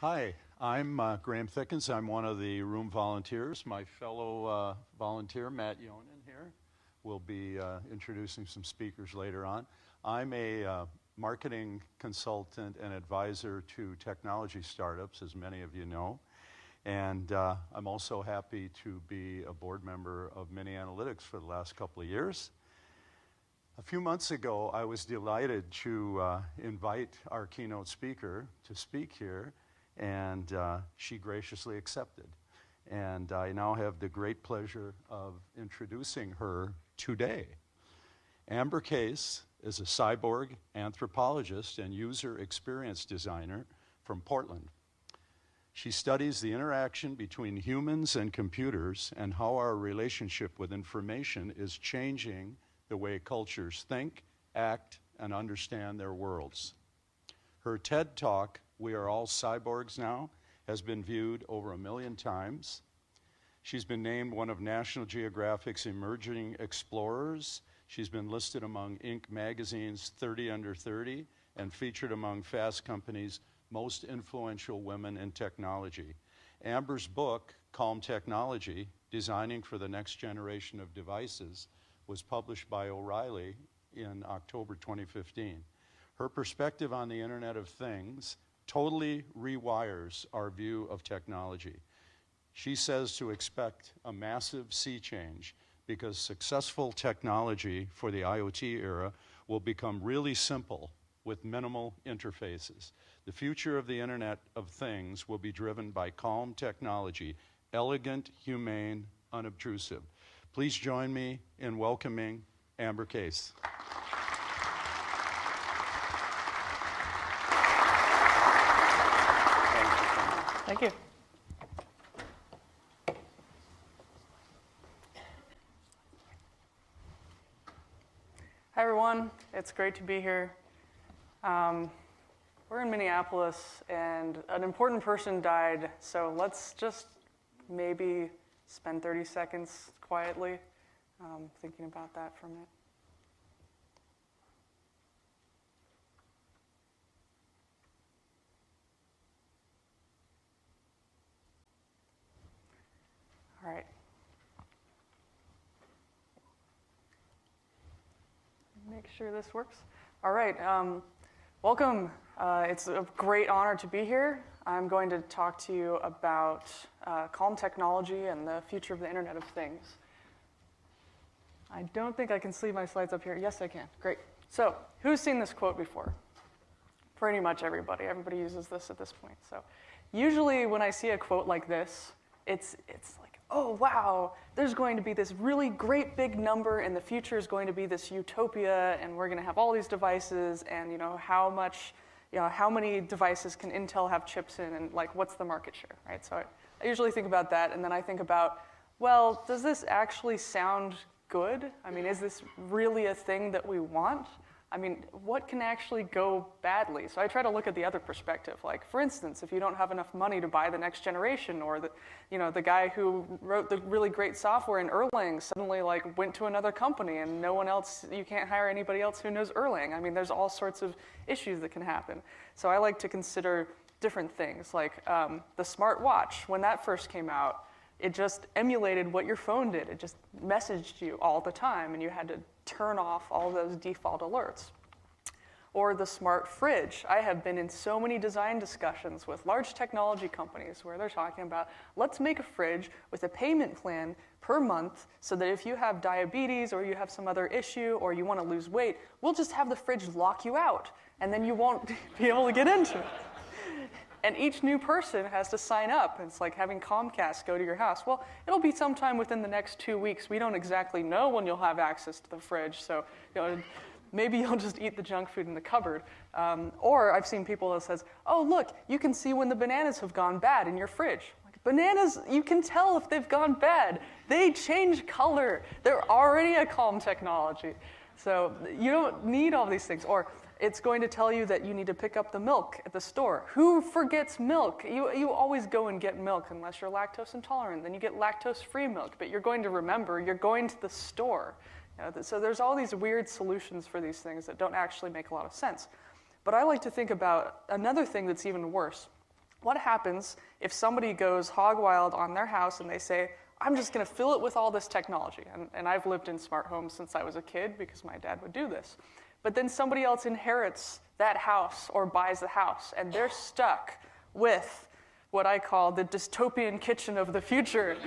Hi, I'm Graham Thickens. I'm one of the room volunteers. My fellow volunteer, Matt Yonan here, will be introducing some speakers later on. I'm a marketing consultant and advisor to technology startups, as many of you know. And I'm also happy to be a board member of Mini Analytics for the last couple of years. A few months ago, I was delighted to invite our keynote speaker to speak here, and she graciously accepted. And I now have the great pleasure of introducing her today. Amber Case is a cyborg anthropologist and user experience designer from Portland. She studies the interaction between humans and computers and how our relationship with information is changing the way cultures think, act, and understand their worlds. Her TED Talk, "We Are All Cyborgs Now," has been viewed over 1 million times. She's been named one of National Geographic's emerging explorers. She's been listed among Inc. magazine's 30 Under 30 and featured among Fast Company's most influential women in technology. Amber's book, Calm Technology, Designing for the Next Generation of Devices, was published by O'Reilly in October 2015. Her perspective on the Internet of Things totally rewires our view of technology. She says to expect a massive sea change because successful technology for the IoT era will become really simple with minimal interfaces. The future of the Internet of Things will be driven by calm technology, elegant, humane, unobtrusive. Please join me in welcoming Amber Case. Thank you. Hi, everyone. It's great to be here. We're in Minneapolis, and an important person died, so let's just maybe spend 30 seconds quietly thinking about that for a minute. All right. Make sure this works. All right. Welcome. It's a great honor to be here. I'm going to talk to you about calm technology and the future of the Internet of Things. I don't think I can see my slides up here. Yes, I can. Great. So, who's seen this quote before? Pretty much everybody. Everybody uses this at this point. So, usually when I see a quote like this, it's like, oh, wow, there's going to be this really great big number, and the future is going to be this utopia, and we're going to have all these devices, and how many devices can Intel have chips in, and like, what's the market share, right? So I usually think about that, and then I think about, well, does this actually sound good? I mean, is this really a thing that we want? I mean, what can actually go badly? So I try to look at the other perspective. Like, for instance, if you don't have enough money to buy the next generation, or the guy who wrote the really great software in Erlang suddenly went to another company, and no one else, you can't hire anybody else who knows Erlang. I mean, there's all sorts of issues that can happen. So I like to consider different things, like the smart watch. When that first came out, it just emulated what your phone did. It just messaged you all the time, and you had to turn off all those default alerts. Or the smart fridge. I have been in so many design discussions with large technology companies where they're talking about, let's make a fridge with a payment plan per month so that if you have diabetes or you have some other issue or you want to lose weight, we'll just have the fridge lock you out, and then you won't be able to get into it. And each new person has to sign up. It's like having Comcast go to your house. Well, it'll be sometime within the next 2 weeks. We don't exactly know when you'll have access to the fridge, so maybe you'll just eat the junk food in the cupboard. Or I've seen people that says, oh, look, you can see when the bananas have gone bad in your fridge. Like, bananas, you can tell if they've gone bad. They change color. They're already a calm technology. So you don't need all these things. Or it's going to tell you that you need to pick up the milk at the store. Who forgets milk? You always go and get milk unless you're lactose intolerant. Then you get lactose-free milk. But you're going to remember, you're going to the store. So there's all these weird solutions for these things that don't actually make a lot of sense. But I like to think about another thing that's even worse. What happens if somebody goes hog wild on their house and they say, I'm just going to fill it with all this technology? And I've lived in smart homes since I was a kid because my dad would do this. But then somebody else inherits that house or buys the house, and they're stuck with what I call the dystopian kitchen of the future.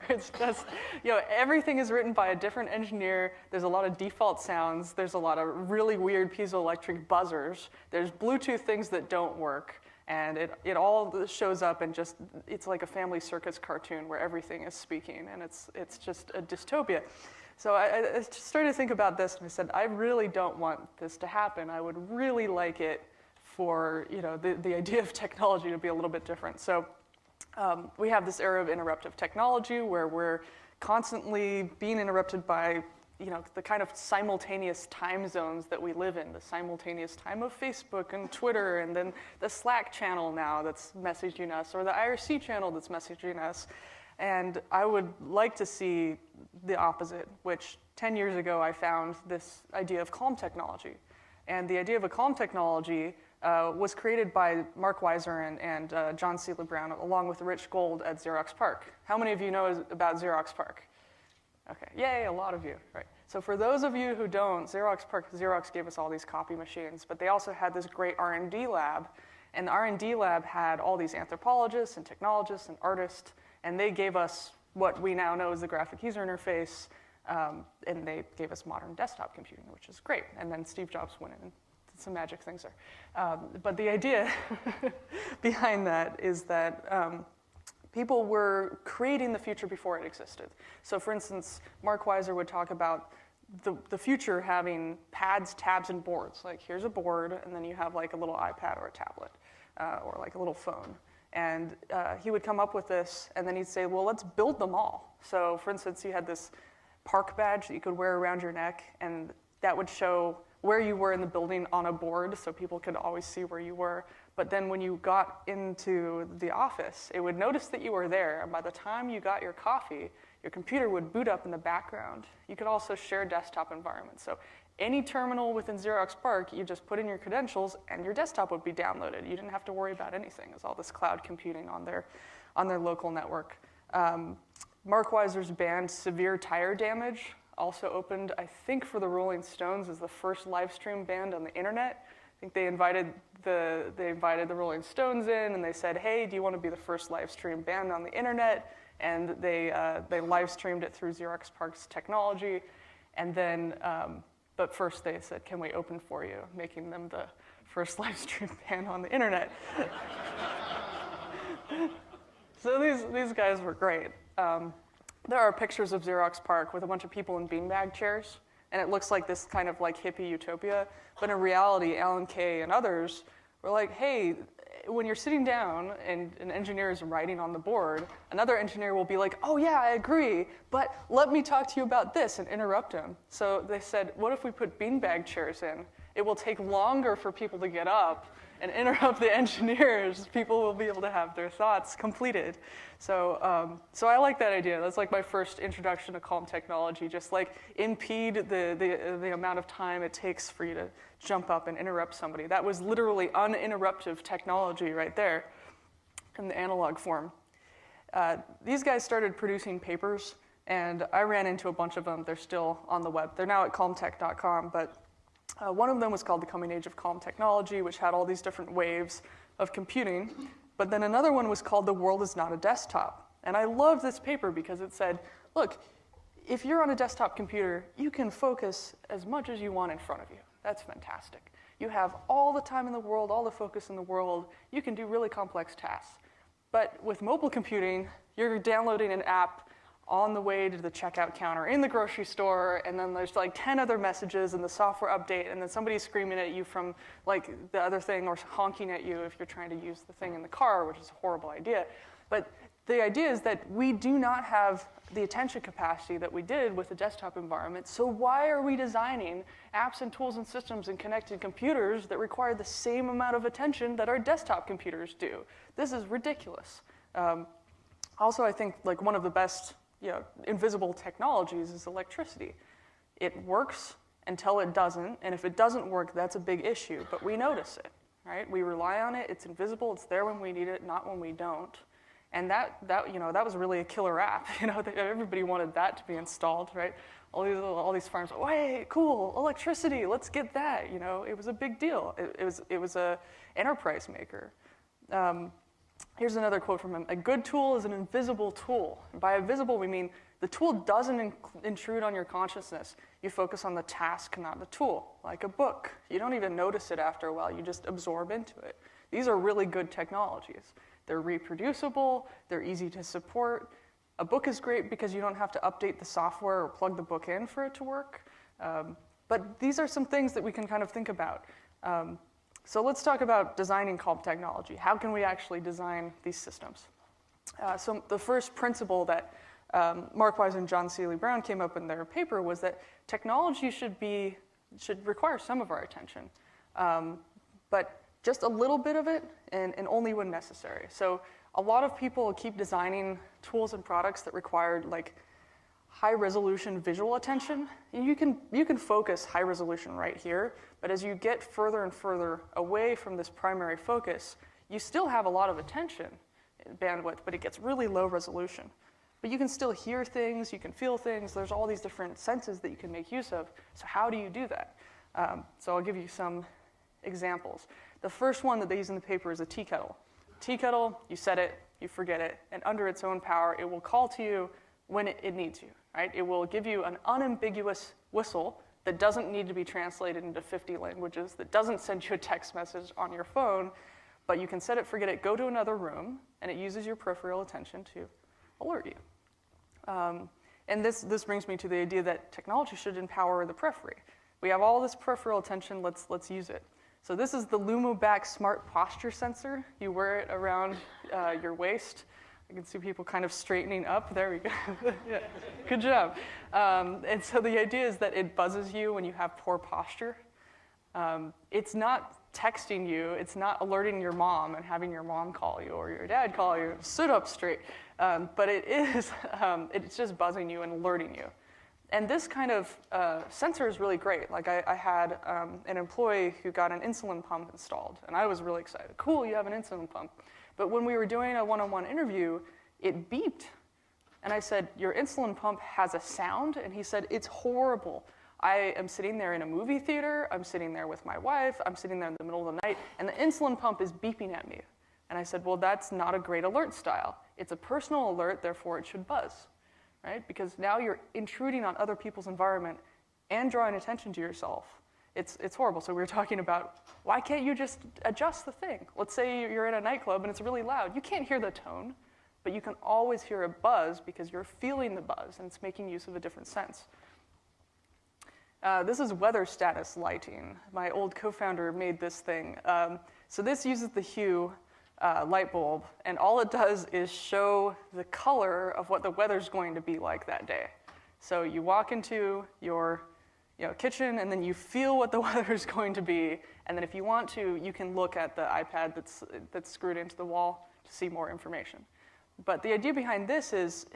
It's just, everything is written by a different engineer. There's a lot of default sounds. There's a lot of really weird piezoelectric buzzers. There's Bluetooth things that don't work. And it all shows up and it's like a Family Circus cartoon where everything is speaking, and it's just a dystopia. So I just started to think about this, and I said, I really don't want this to happen. I would really like it for the idea of technology to be a little bit different. So we have this era of interruptive technology where we're constantly being interrupted by the kind of simultaneous time zones that we live in, the simultaneous time of Facebook and Twitter, and then the Slack channel now that's messaging us, or the IRC channel that's messaging us. And I would like to see the opposite, which 10 years ago I found this idea of calm technology. And the idea of a calm technology was created by Mark Weiser and John C. LeBrown, along with Rich Gold at Xerox PARC. How many of you know about Xerox PARC? Okay, yay, a lot of you, right. So for those of you who don't, Xerox gave us all these copy machines, but they also had this great R&D lab, and the R&D lab had all these anthropologists and technologists and artists, and they gave us what we now know as the graphic user interface, and they gave us modern desktop computing, which is great. And then Steve Jobs went in and did some magic things there. But the idea behind that is that people were creating the future before it existed. So for instance, Mark Weiser would talk about the future having pads, tabs, and boards. Like here's a board, and then you have like a little iPad or a tablet, or like a little phone. And he would come up with this, and then he'd say, well, let's build them all. So for instance, you had this park badge that you could wear around your neck, and that would show where you were in the building on a board, so people could always see where you were. But then when you got into the office, it would notice that you were there, and by the time you got your coffee, your computer would boot up in the background. You could also share desktop environments. So any terminal within Xerox PARC, you just put in your credentials, and your desktop would be downloaded. You didn't have to worry about anything. It was all this cloud computing on their local network. Mark Weiser's band Severe Tire Damage also opened, I think, for the Rolling Stones as the first live stream band on the internet. I think they invited the Rolling Stones in, and they said, hey, do you want to be the first live stream band on the internet? And they live streamed it through Xerox PARC's technology. And then, but first they said, can we open for you, making them the first live stream band on the internet. So these guys were great. There are pictures of Xerox PARC with a bunch of people in beanbag chairs, and it looks like this kind of like hippie utopia. But in reality, Alan Kay and others were like, hey, when you're sitting down and an engineer is writing on the board, another engineer will be like, oh yeah, I agree, but let me talk to you about this, and interrupt him. So they said, what if we put beanbag chairs in? It will take longer for people to get up and interrupt the engineers. People will be able to have their thoughts completed. So I like that idea. That's like my first introduction to calm technology. Just like impede the amount of time it takes for you to jump up and interrupt somebody. That was literally uninterruptive technology right there in the analog form. These guys started producing papers, and I ran into a bunch of them. They're still on the web. They're now at calmtech.com, but one of them was called The Coming Age of Calm Technology, which had all these different waves of computing. But then another one was called The World is Not a Desktop. And I loved this paper because it said, look, if you're on a desktop computer, you can focus as much as you want in front of you. That's fantastic. You have all the time in the world, all the focus in the world. You can do really complex tasks. But with mobile computing, you're downloading an app on the way to the checkout counter in the grocery store, and then there's like 10 other messages and the software update, and then somebody's screaming at you from like the other thing, or honking at you if you're trying to use the thing in the car, which is a horrible idea. But the idea is that we do not have the attention capacity that we did with the desktop environment, so why are we designing apps and tools and systems and connected computers that require the same amount of attention that our desktop computers do? This is ridiculous. Also, I think like one of the best invisible technologies is electricity. It works until it doesn't, and if it doesn't work, that's a big issue, but we notice it, right? We rely on it. It's invisible. It's there when we need it, not when we don't. And that was really a killer app. Everybody wanted that to be installed, right? All these farms. Oh, hey, cool, electricity. Let's get that. It was a big deal. It was a enterprise maker. Here's another quote from him. A good tool is an invisible tool. And by invisible, we mean the tool doesn't intrude on your consciousness. You focus on the task, not the tool. Like a book. You don't even notice it after a while. You just absorb into it. These are really good technologies. They're reproducible. They're easy to support. A book is great because you don't have to update the software or plug the book in for it to work. But these are some things that we can kind of think about. So let's talk about designing CALM technology. How can we actually design these systems? So the first principle that Mark Wise and John Seeley Brown came up in their paper was that technology should require some of our attention, but just a little bit of it and only when necessary. So a lot of people keep designing tools and products that require like high resolution visual attention. And you can focus high resolution right here, but as you get further and further away from this primary focus, you still have a lot of attention bandwidth, but it gets really low resolution. But you can still hear things, you can feel things, there's all these different senses that you can make use of. So how do you do that? So I'll give you some examples. The first one that they use in the paper is a tea kettle. Tea kettle, you set it, you forget it, and under its own power, it will call to you when it needs you, right? It will give you an unambiguous whistle that doesn't need to be translated into 50 languages, that doesn't send you a text message on your phone, but you can set it, forget it, go to another room, and it uses your peripheral attention to alert you. And this brings me to the idea that technology should empower the periphery. We have all this peripheral attention, let's use it. So this is the Lumoback Smart Posture Sensor. You wear it around your waist. I can see people kind of straightening up. There we go. Yeah, good job. And so the idea is that it buzzes you when you have poor posture. It's not texting you. It's not alerting your mom and having your mom call you or your dad call you. Sit up straight. But it's just buzzing you and alerting you. And this kind of sensor is really great. Like I had an employee who got an insulin pump installed, and I was really excited. Cool, you have an insulin pump. But when we were doing a one-on-one interview, it beeped. And I said, your insulin pump has a sound? And he said, it's horrible. I am sitting there in a movie theater. I'm sitting there with my wife. I'm sitting there in the middle of the night, and the insulin pump is beeping at me. And I said, well, that's not a great alert style. It's a personal alert, therefore it should buzz. Right? Because now you're intruding on other people's environment and drawing attention to yourself. It's horrible. So we were talking about, why can't you just adjust the thing? Let's say you're in a nightclub and it's really loud. You can't hear the tone, but you can always hear a buzz because you're feeling the buzz and it's making use of a different sense. This is weather status lighting. My old co-founder made this thing. So this uses the hue light bulb, and all it does is show the color of what the weather's going to be like that day. So you walk into your kitchen, and then you feel what the weather's going to be, and then if you want to, you can look at the iPad that's screwed into the wall to see more information. But the idea behind this is,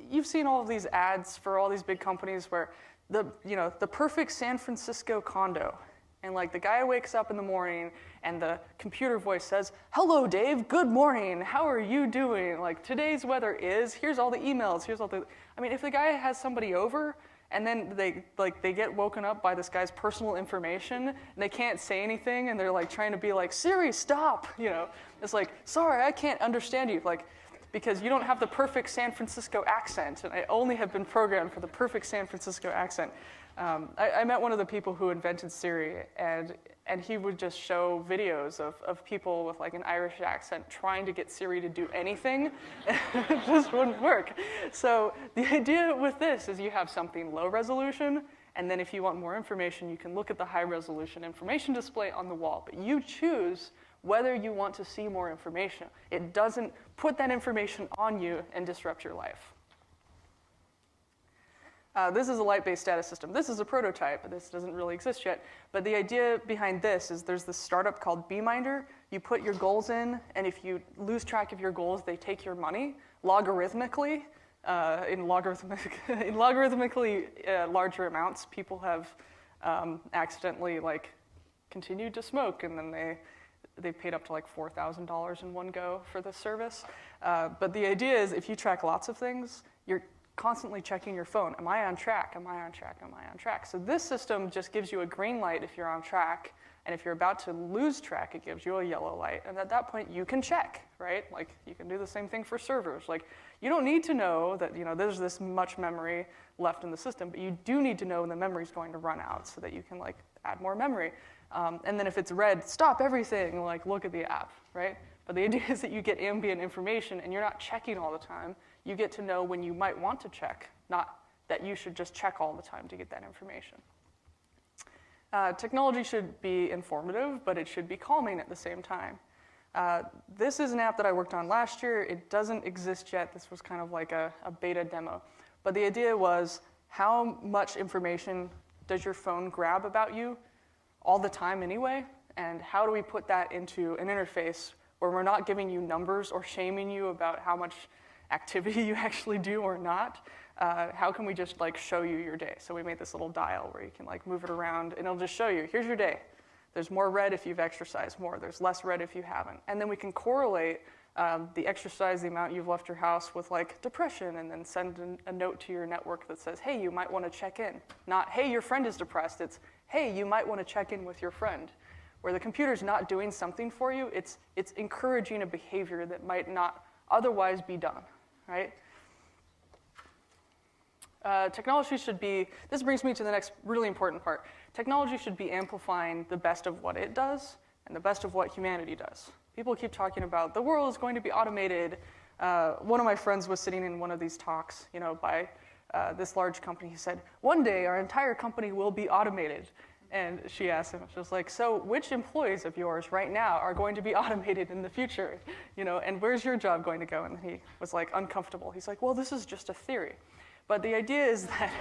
you've seen all of these ads for all these big companies where the perfect San Francisco condo. And like the guy wakes up in the morning and the computer voice says, hello, Dave, good morning, how are you doing? Like today's weather is, here's all the emails, here's all the, I mean, if the guy has somebody over and then they get woken up by this guy's personal information and they can't say anything and they're like trying to be like, Siri, stop, it's like, sorry, I can't understand you. Like, because you don't have the perfect San Francisco accent, and I only have been programmed for the perfect San Francisco accent. I met one of the people who invented Siri, and he would just show videos of people with like an Irish accent trying to get Siri to do anything. It just wouldn't work. So the idea with this is you have something low resolution, and then if you want more information, you can look at the high resolution information display on the wall. But you choose whether you want to see more information. It doesn't put that information on you and disrupt your life. This is a light-based status system. This is a prototype. This doesn't really exist yet. But the idea behind this is there's this startup called Beeminder. You put your goals in, and if you lose track of your goals, they take your money logarithmically. In logarithmically larger amounts, people have accidentally continued to smoke, and then they've paid up to like $4,000 in one go for this service. But the idea is if you track lots of things, you're constantly checking your phone. Am I on track? Am I on track? Am I on track? So this system just gives you a green light if you're on track. And if you're about to lose track, it gives you a yellow light. And at that point, you can check, right? Like, you can do the same thing for servers. Like, you don't need to know that, there's this much memory left in the system, but you do need to know when the memory is going to run out so that you can, like, add more memory. And then if it's red, stop everything, like, look at the app, right? But the idea is that you get ambient information, and you're not checking all the time. You get to know when you might want to check, not that you should just check all the time to get that information. Technology should be informative, but it should be calming at the same time. This is an app that I worked on last year. It doesn't exist yet. This was kind of like a beta demo. But the idea was, how much information does your phone grab about you all the time anyway? And how do we put that into an interface where we're not giving you numbers or shaming you about how much activity you actually do or not? How can we just like show you your day? So we made this little dial where you can like move it around and it'll just show you, here's your day. There's more red if you've exercised more. There's less red if you haven't. And then we can correlate the exercise, the amount you've left your house with like depression, and then send a note to your network that says, hey, you might want to check in. Not, hey, your friend is depressed. It's, hey, you might want to check in with your friend. Where the computer's not doing something for you, it's encouraging a behavior that might not otherwise be done, right? Technology should be, this brings me to the next really important part. Technology should be amplifying the best of what it does and the best of what humanity does. People keep talking about the world is going to be automated. One of my friends was sitting in one of these talks, by this large company. He said, one day our entire company will be automated. And she asked him, she was like, so which employees of yours right now are going to be automated in the future? And where's your job going to go? And he was like uncomfortable. He's like, well, this is just a theory. But the idea is that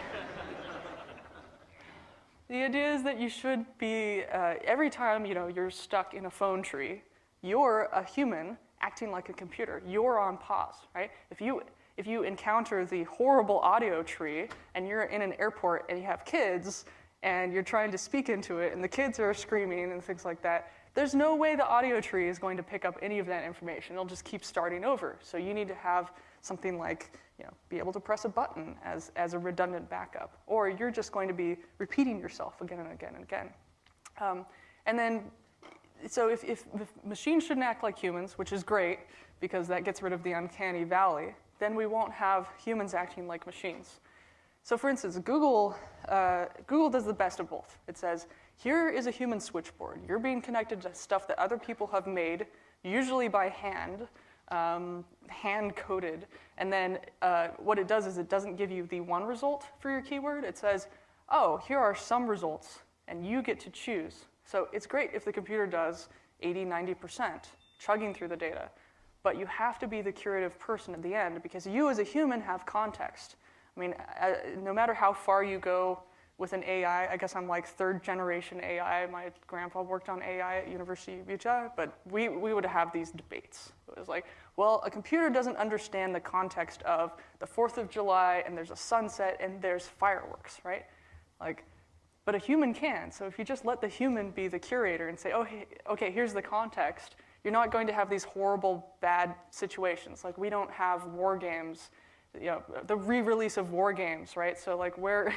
you should be, every time you're stuck in a phone tree, you're a human acting like a computer. You're on pause, right? If you encounter the horrible audio tree and you're in an airport and you have kids and you're trying to speak into it and the kids are screaming and things like that, there's no way the audio tree is going to pick up any of that information. It'll just keep starting over. So you need to have something like, be able to press a button as a redundant backup, or you're just going to be repeating yourself again and again and again. And then, so if machines shouldn't act like humans, which is great because that gets rid of the uncanny valley, then we won't have humans acting like machines. So for instance, Google does the best of both. It says, here is a human switchboard. You're being connected to stuff that other people have made, usually by hand, hand-coded. And then what it does is it doesn't give you the one result for your keyword. It says, oh, here are some results, and you get to choose. So it's great if the computer does 80, 90% chugging through the data. But you have to be the curative person at the end because you as a human have context. I mean, no matter how far you go with an AI, I guess I'm like third generation AI. My grandpa worked on AI at University of Utah, but we would have these debates. It was like, well, a computer doesn't understand the context of the 4th of July and there's a sunset and there's fireworks, right? Like, but a human can. So if you just let the human be the curator and say, oh, hey, okay, here's the context, you're not going to have these horrible, bad situations. Like we don't have war games, the re-release of war games, right? So like where,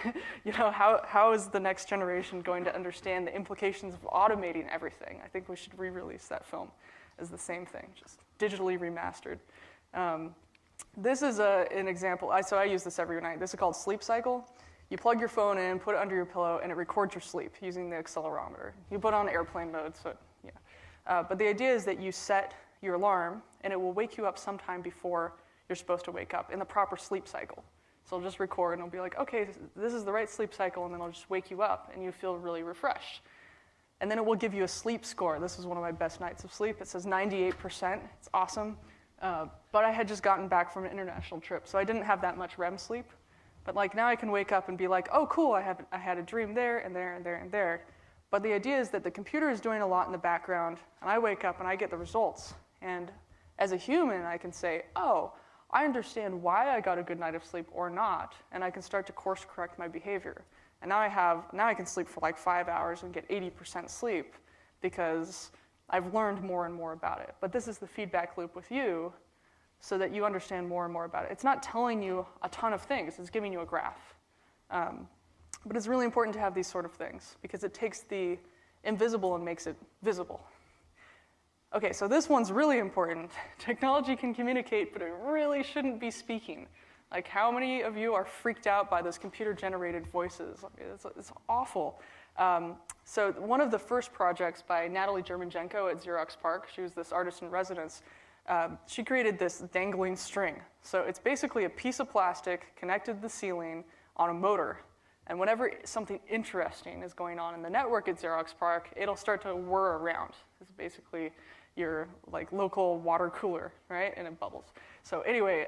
how is the next generation going to understand the implications of automating everything? I think we should re-release that film as the same thing, just digitally remastered. This is an example. So I use this every night. This is called Sleep Cycle. You plug your phone in, put it under your pillow, and it records your sleep using the accelerometer. You put it on airplane mode, so yeah. But the idea is that you set your alarm, and it will wake you up sometime before you're supposed to wake up in the proper sleep cycle. So it'll just record, and it'll be like, okay, this is the right sleep cycle, and then it'll just wake you up, and you feel really refreshed. And then it will give you a sleep score. This is one of my best nights of sleep. It says 98%. It's awesome. But I had just gotten back from an international trip, so I didn't have that much REM sleep. But like now I can wake up and be like, oh, cool, I had a dream there and there and there and there. But the idea is that the computer is doing a lot in the background, and I wake up and I get the results. And as a human, I can say, oh, I understand why I got a good night of sleep or not, and I can start to course correct my behavior. And now I can sleep for like 5 hours and get 80% sleep because I've learned more and more about it. But this is the feedback loop with you so that you understand more and more about it. It's not telling you a ton of things. It's giving you a graph. But it's really important to have these sort of things because it takes the invisible and makes it visible. Okay, so this one's really important. Technology can communicate, but it really shouldn't be speaking. Like, how many of you are freaked out by those computer-generated voices? It's awful. So one of the first projects by Natalie Germanjenko at Xerox PARC, she was this artist in residence, she created this dangling string. So it's basically a piece of plastic connected to the ceiling on a motor. And whenever something interesting is going on in the network at Xerox PARC, it'll start to whir around. It's basically your like local water cooler, right? And it bubbles. So anyway,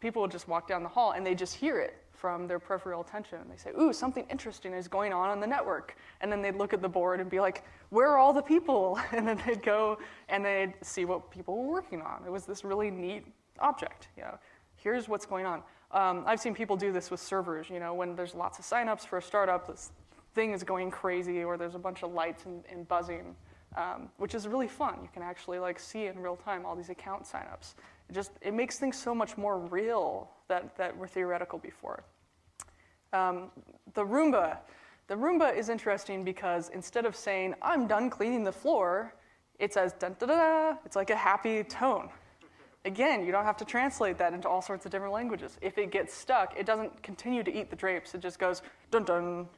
people will just walk down the hall and they just hear it from their peripheral attention. And they say, ooh, something interesting is going on the network. And then they'd look at the board and be like, where are all the people? And then they'd go and they'd see what people were working on. It was this really neat object. You know, here's what's going on. I've seen people do this with servers. You know, when there's lots of signups for a startup, this thing is going crazy, or there's a bunch of lights and buzzing, which is really fun. You can actually like see in real time all these account signups. It makes things so much more real that were theoretical before. The Roomba. The Roomba is interesting because instead of saying, I'm done cleaning the floor, it says, dun, da, da, da. It's like a happy tone. Again, you don't have to translate that into all sorts of different languages. If it gets stuck, it doesn't continue to eat the drapes. It just goes, dun, dun,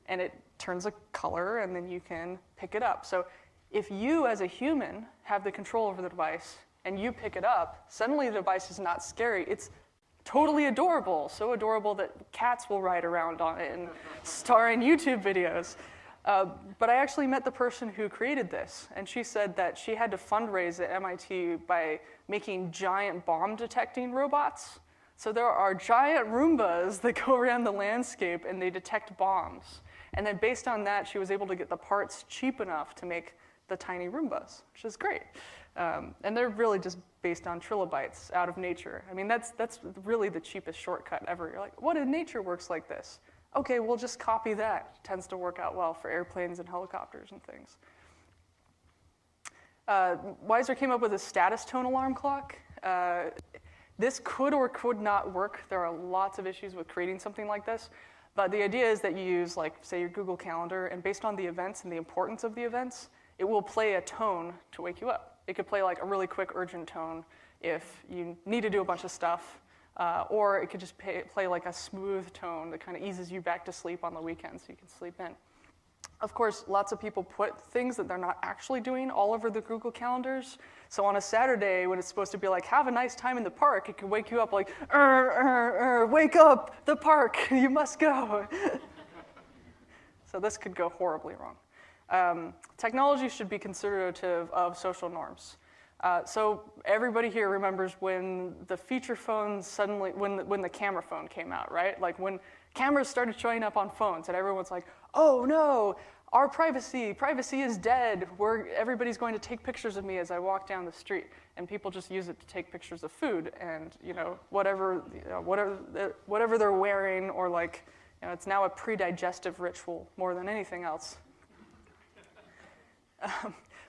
and it turns a color, and then you can pick it up. So if you, as a human, have the control over the device, and you pick it up, suddenly the device is not scary. It's totally adorable, so adorable that cats will ride around on it and star in YouTube videos. But I actually met the person who created this, and she said that she had to fundraise at MIT by making giant bomb-detecting robots. So there are giant Roombas that go around the landscape, and they detect bombs. And then based on that, she was able to get the parts cheap enough to make the tiny Roombas, which is great. And they're really just based on trilobites out of nature. I mean, that's really the cheapest shortcut ever. You're like, what in nature works like this? Okay, we'll just copy that. It tends to work out well for airplanes and helicopters and things. Weiser came up with a status tone alarm clock. This could or could not work. There are lots of issues with creating something like this. But the idea is that you use, like, say, your Google Calendar, and based on the events and the importance of the events, it will play a tone to wake you up. It could play like a really quick, urgent tone if you need to do a bunch of stuff, or it could just play like a smooth tone that kind of eases you back to sleep on the weekend so you can sleep in. Of course, lots of people put things that they're not actually doing all over the Google Calendars. So on a Saturday, when it's supposed to be like, have a nice time in the park, it can wake you up like, wake up, the park, you must go. So this could go horribly wrong. Technology should be considerative of social norms. So everybody here remembers when the feature phones suddenly, when the camera phone came out, right? Like when cameras started showing up on phones and everyone's like, oh no, our privacy is dead. Everybody's going to take pictures of me as I walk down the street. And people just use it to take pictures of food and, you know, whatever they're wearing, or like, you know, it's now a pre-digestive ritual more than anything else.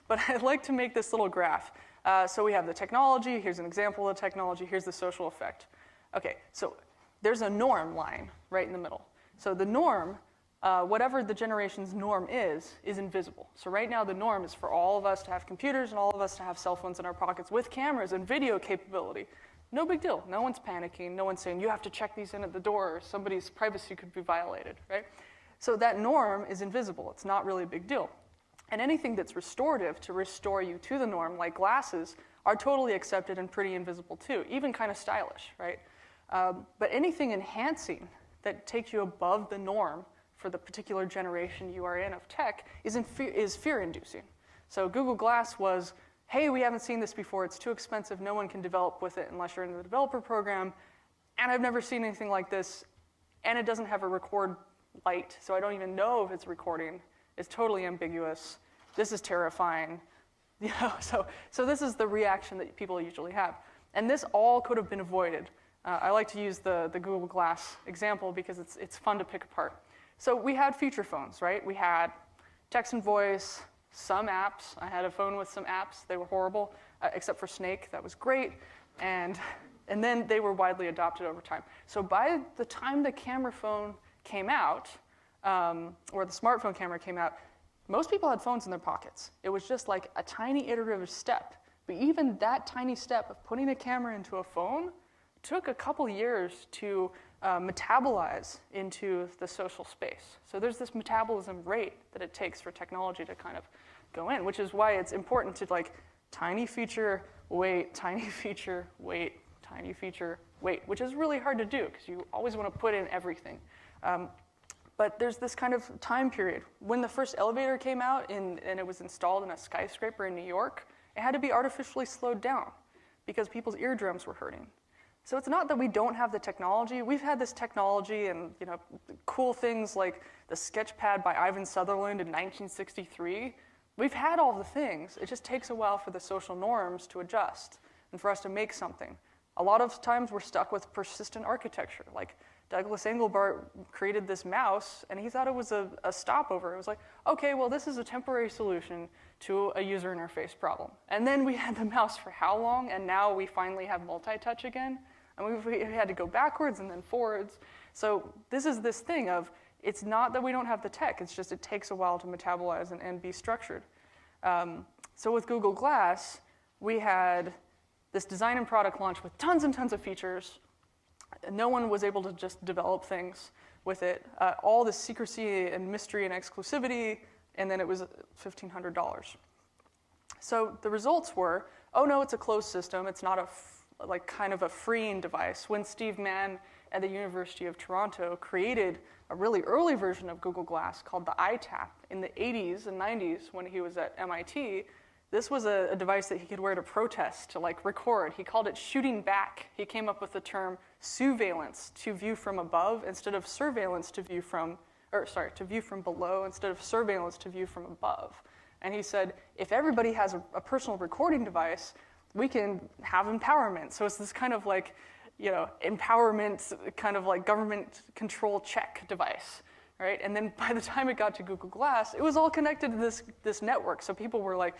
But I'd like to make this little graph. So we have the technology, here's an example of the technology, here's the social effect. Okay, so there's a norm line right in the middle. So the norm, whatever the generation's norm is invisible. So right now the norm is for all of us to have computers and all of us to have cell phones in our pockets with cameras and video capability. No big deal, no one's panicking, no one's saying you have to check these in at the door or somebody's privacy could be violated, right? So that norm is invisible, it's not really a big deal. And anything that's restorative to restore you to the norm, like glasses, are totally accepted and pretty invisible too, even kind of stylish, right? But anything enhancing that takes you above the norm for the particular generation you are in of tech is fear-inducing. So Google Glass was, hey, we haven't seen this before, it's too expensive, no one can develop with it unless you're in the developer program, and I've never seen anything like this, and it doesn't have a record light, so I don't even know if it's recording. It's totally ambiguous. This is terrifying. You know, so this is the reaction that people usually have. And this all could have been avoided. I like to use the Google Glass example because it's fun to pick apart. So we had feature phones, right? We had text and voice, some apps. I had a phone with some apps. They were horrible, except for Snake. That was great. And then they were widely adopted over time. So by the time the camera phone came out, or the smartphone camera came out, most people had phones in their pockets. It was just like a tiny iterative step. But even that tiny step of putting a camera into a phone took a couple years to metabolize into the social space. So there's this metabolism rate that it takes for technology to kind of go in, which is why it's important to like tiny feature, wait, tiny feature, wait, tiny feature, wait, which is really hard to do because you always want to put in everything. But there's this kind of time period. When the first elevator came out and it was installed in a skyscraper in New York, it had to be artificially slowed down because people's eardrums were hurting. So it's not that we don't have the technology. We've had this technology and cool things like the sketchpad by Ivan Sutherland in 1963. We've had all the things. It just takes a while for the social norms to adjust and for us to make something. A lot of times we're stuck with persistent architecture. Like Douglas Engelbart created this mouse, and he thought it was a stopover. It was like, okay, well, this is a temporary solution to a user interface problem. And then we had the mouse for how long? And now we finally have multi-touch again. And we had to go backwards and then forwards. So this is this thing of, it's not that we don't have the tech, it's just it takes a while to metabolize and be structured. So with Google Glass, we had this design and product launch with tons and tons of features. No one was able to just develop things with it. All the secrecy and mystery and exclusivity, and then it was $1,500. So the results were, oh no, it's a closed system. It's not like kind of a freeing device. When Steve Mann at the University of Toronto created a really early version of Google Glass called the iTap in the 80s and 90s when he was at MIT, this was a device that he could wear to protest, to like record. He called it shooting back. He came up with the term surveillance, to view from above instead of surveillance to view from, to view from below instead of surveillance to view from above. And he said, if everybody has a personal recording device, we can have empowerment. So it's this kind of like, empowerment, kind of like government control check device, right? And then by the time it got to Google Glass, it was all connected to this network. So people were like,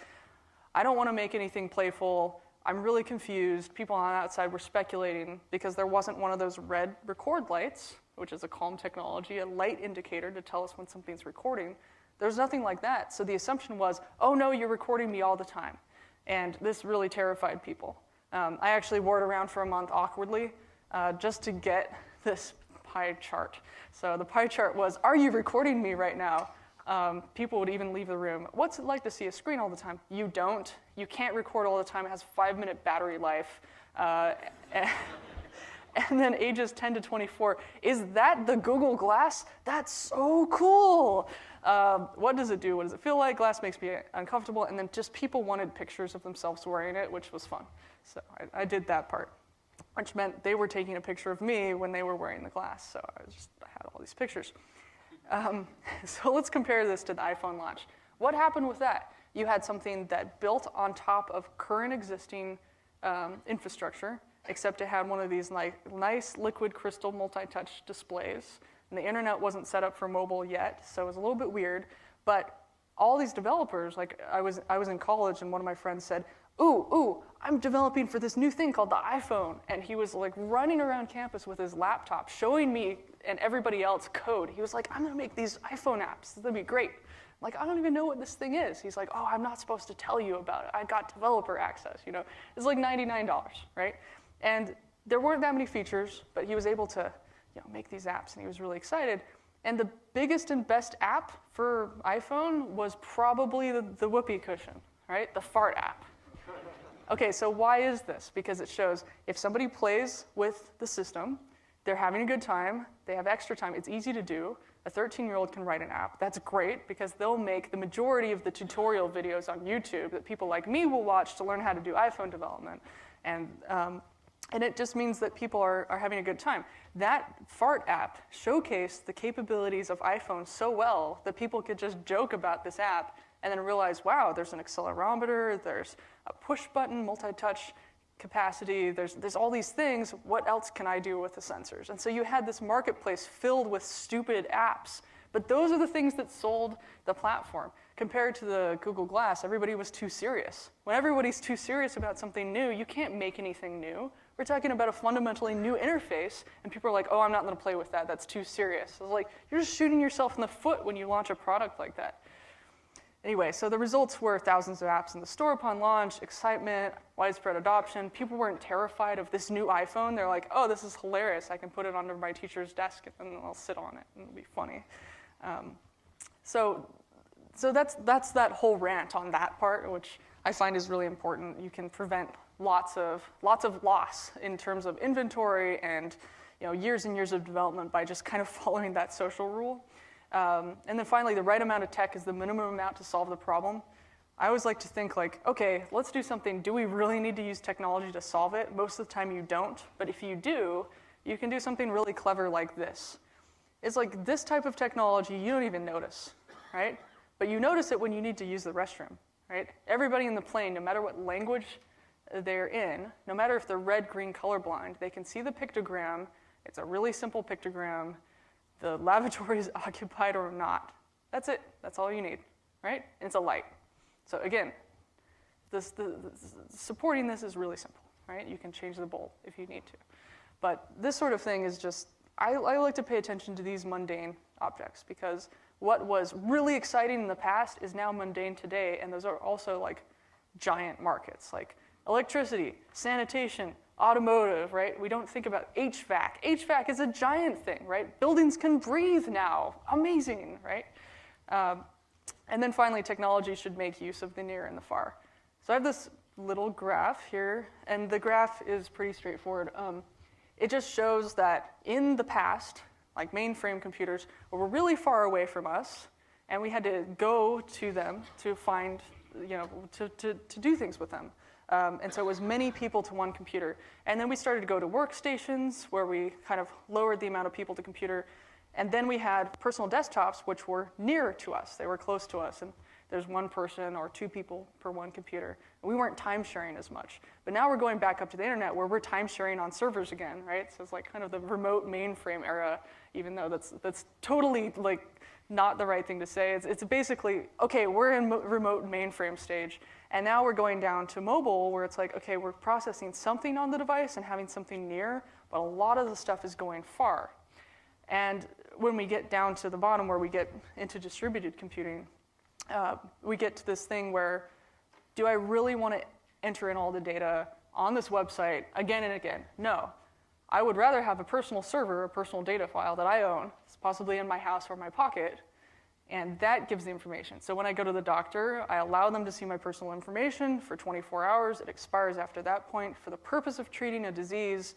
I don't want to make anything playful. I'm really confused. People on the outside were speculating because there wasn't one of those red record lights, which is a calm technology, a light indicator to tell us when something's recording. There's nothing like that. So the assumption was, oh no, you're recording me all the time. And this really terrified people. I actually wore it around for a month awkwardly just to get this pie chart. So the pie chart was, are you recording me right now? People would even leave the room. What's it like to see a screen all the time? You don't. You can't record all the time. It has 5-minute battery life. And then ages 10 to 24. Is that the Google Glass? That's so cool. What does it do? What does it feel like? Glass makes me uncomfortable. And then just people wanted pictures of themselves wearing it, which was fun. So I did that part, which meant they were taking a picture of me when they were wearing the glass. So I had all these pictures. So let's compare this to the iPhone launch. What happened with that? You had something that built on top of current existing infrastructure, except it had one of these nice liquid crystal multi-touch displays. And the internet wasn't set up for mobile yet, so it was a little bit weird. But all these developers, like I was in college and one of my friends said, ooh, I'm developing for this new thing called the iPhone. And he was like running around campus with his laptop, showing me and everybody else code. He was like, I'm gonna make these iPhone apps, that'd be great. I'm like, I don't even know what this thing is. He's like, oh, I'm not supposed to tell you about it. I got developer access, It's like $99, right? And there weren't that many features, but he was able to make these apps, and he was really excited. And the biggest and best app for iPhone was probably the whoopee cushion, right? The fart app. Okay, so why is this? Because it shows if somebody plays with the system, they're having a good time, they have extra time, it's easy to do. A 13-year-old can write an app. That's great because they'll make the majority of the tutorial videos on YouTube that people like me will watch to learn how to do iPhone development. And it just means that people are having a good time. That fart app showcased the capabilities of iPhone so well that people could just joke about this app and then realize, wow, there's an accelerometer, there's a push button, multi-touch capacity, there's all these things. What else can I do with the sensors? And so you had this marketplace filled with stupid apps, But those are the things that sold the platform. Compared to the Google Glass, everybody was too serious. When everybody's too serious about something new, you can't make anything new. We're talking about a fundamentally new interface, and people are like, oh, I'm not going to play with that. That's too serious. It's like, you're just shooting yourself in the foot when you launch a product like that. Anyway, so the results were thousands of apps in the store upon launch, excitement, widespread adoption. People weren't terrified of this new iPhone. They're like, oh, this is hilarious. I can put it under my teacher's desk, and then I'll sit on it, and it'll be funny. So that's that whole rant on that part, which I find is really important. You can prevent lots of loss in terms of inventory and years and years of development by just kind of following that social rule. And then finally, the right amount of tech is the minimum amount to solve the problem. I always like to think like, okay, let's do something. Do we really need to use technology to solve it? Most of the time you don't. But if you do, you can do something really clever like this. It's like this type of technology you don't even notice, right? But you notice it when you need to use the restroom, right? Everybody in the plane, no matter what language they're in, no matter if they're red, green, colorblind, they can see the pictogram. It's a really simple pictogram. The lavatory is occupied or not. That's it. That's all you need, right? And it's a light. So again, supporting this is really simple, right? You can change the bulb if you need to. But this sort of thing is just, I like to pay attention to these mundane objects because what was really exciting in the past is now mundane today, and those are also like giant markets, like electricity, sanitation, automotive, right? We don't think about HVAC. HVAC is a giant thing, right? Buildings can breathe now. Amazing, right? And then finally, technology should make use of the near and the far. So I have this little graph here, and the graph is pretty straightforward. It just shows that in the past, like mainframe computers, were really far away from us, and we had to go to them to find, to do things with them. And so it was many people to one computer. And then we started to go to workstations where we kind of lowered the amount of people to computer. And then we had personal desktops, which were nearer to us. They were close to us. And there's one person or two people per one computer. And we weren't time sharing as much. But now we're going back up to the internet where we're time sharing on servers again, right? So it's like kind of the remote mainframe era, even though that's totally like not the right thing to say. It's basically, okay, we're in remote mainframe stage. And now we're going down to mobile where it's like, okay, we're processing something on the device and having something near, but a lot of the stuff is going far. And when we get down to the bottom where we get into distributed computing, we get to this thing where, do I really want to enter in all the data on this website again and again? No. I would rather have a personal server, a personal data file that I own, it's possibly in my house or my pocket, and that gives the information. So when I go to the doctor, I allow them to see my personal information for 24 hours. It expires after that point. For the purpose of treating a disease,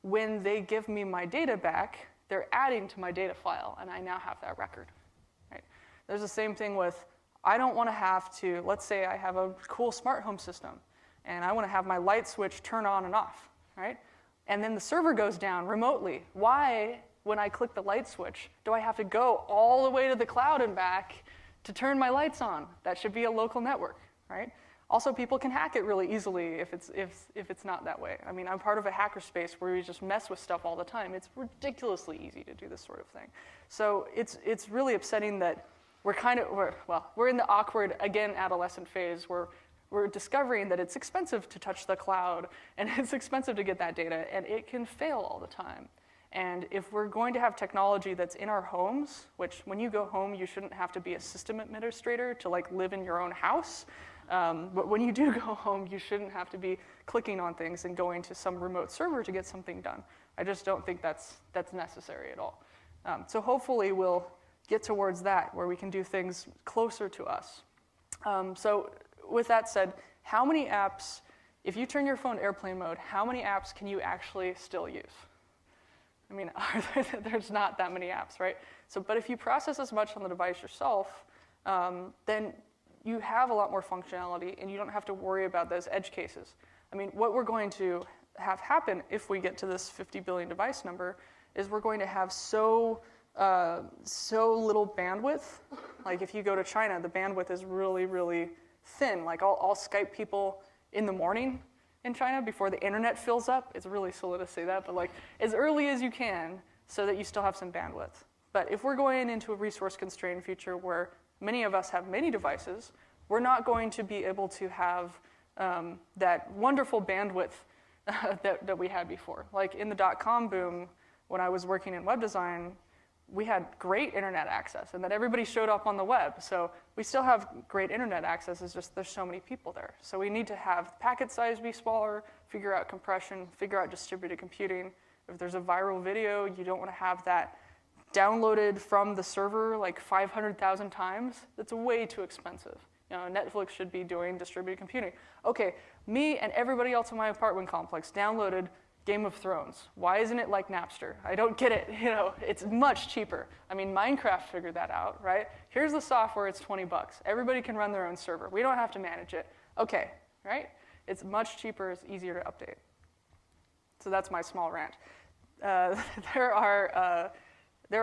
when they give me my data back, they're adding to my data file, and I now have that record. Right? There's the same thing with, I don't want to have to, let's say I have a cool smart home system, and I want to have my light switch turn on and off, right? And then the server goes down remotely. Why, when I click the light switch, do I have to go all the way to the cloud and back to turn my lights on? That should be a local network, right? Also, people can hack it really easily if it's not that way. I mean, I'm part of a hackerspace where we just mess with stuff all the time. It's ridiculously easy to do this sort of thing. So it's really upsetting that we're in the awkward, again, adolescent phase where we're discovering that it's expensive to touch the cloud, and it's expensive to get that data, and it can fail all the time. And if we're going to have technology that's in our homes, which when you go home, you shouldn't have to be a system administrator to like live in your own house. But when you do go home, you shouldn't have to be clicking on things and going to some remote server to get something done. I just don't think that's necessary at all. So hopefully we'll get towards that, where we can do things closer to us. So with that said, how many apps, if you turn your phone airplane mode, how many apps can you actually still use? I mean, there's not that many apps, right? So, but if you process as much on the device yourself, then you have a lot more functionality, and you don't have to worry about those edge cases. I mean, what we're going to have happen if we get to this 50 billion device number is we're going to have so little bandwidth. Like if you go to China, the bandwidth is really, really thin. Like I'll Skype people in the morning in China before the internet fills up. It's really silly to say that, but like as early as you can so that you still have some bandwidth. But if we're going into a resource-constrained future where many of us have many devices, we're not going to be able to have that wonderful bandwidth that we had before. Like in the dot-com boom, when I was working in web design, we had great internet access, and then everybody showed up on the web. So we still have great internet access, it's just there's so many people there. So we need to have packet size be smaller, figure out compression, figure out distributed computing. If there's a viral video, you don't want to have that downloaded from the server like 500,000 times. That's way too expensive. You know, Netflix should be doing distributed computing. Okay, me and everybody else in my apartment complex downloaded Game of Thrones. Why isn't it like Napster? I don't get it. You know, it's much cheaper. I mean, Minecraft figured that out, right? Here's the software, it's $20. Everybody can run their own server. We don't have to manage it. Okay, right? It's much cheaper, it's easier to update. So that's my small rant. There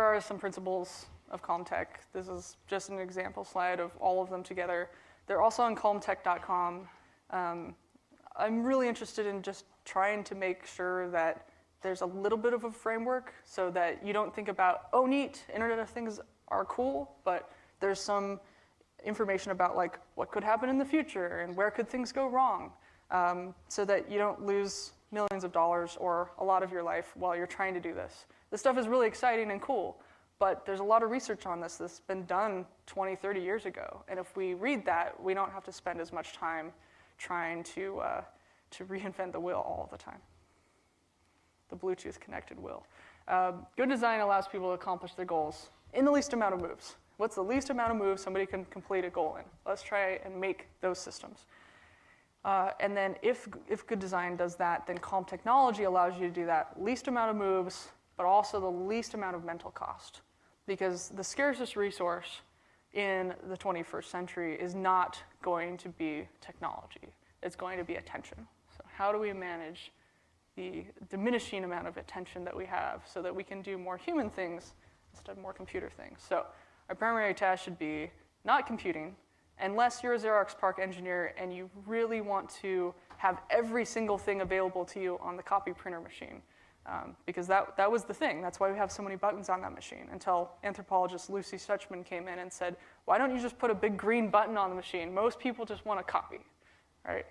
are some principles of CalmTech. This is just an example slide of all of them together. They're also on calmtech.com. I'm really interested in just trying to make sure that there's a little bit of a framework so that you don't think about, oh, neat, Internet of Things are cool, but there's some information about like what could happen in the future and where could things go wrong, so that you don't lose millions of dollars or a lot of your life while you're trying to do this. This stuff is really exciting and cool, but there's a lot of research on this that's been done 20, 30 years ago. And if we read that, we don't have to spend as much time trying to reinvent the wheel all the time. The Bluetooth connected wheel. Good design allows people to accomplish their goals in the least amount of moves. What's the least amount of moves somebody can complete a goal in? Let's try and make those systems. And then if good design does that, then calm technology allows you to do that least amount of moves, but also the least amount of mental cost. Because the scarcest resource in the 21st century is not going to be technology. It's going to be attention. So how do we manage the diminishing amount of attention that we have so that we can do more human things instead of more computer things? So our primary task should be not computing, unless you're a Xerox PARC engineer and you really want to have every single thing available to you on the copy printer machine. Because that was the thing. That's why we have so many buttons on that machine, until anthropologist Lucy Suchman came in and said, why don't you just put a big green button on the machine? Most people just want to copy, right?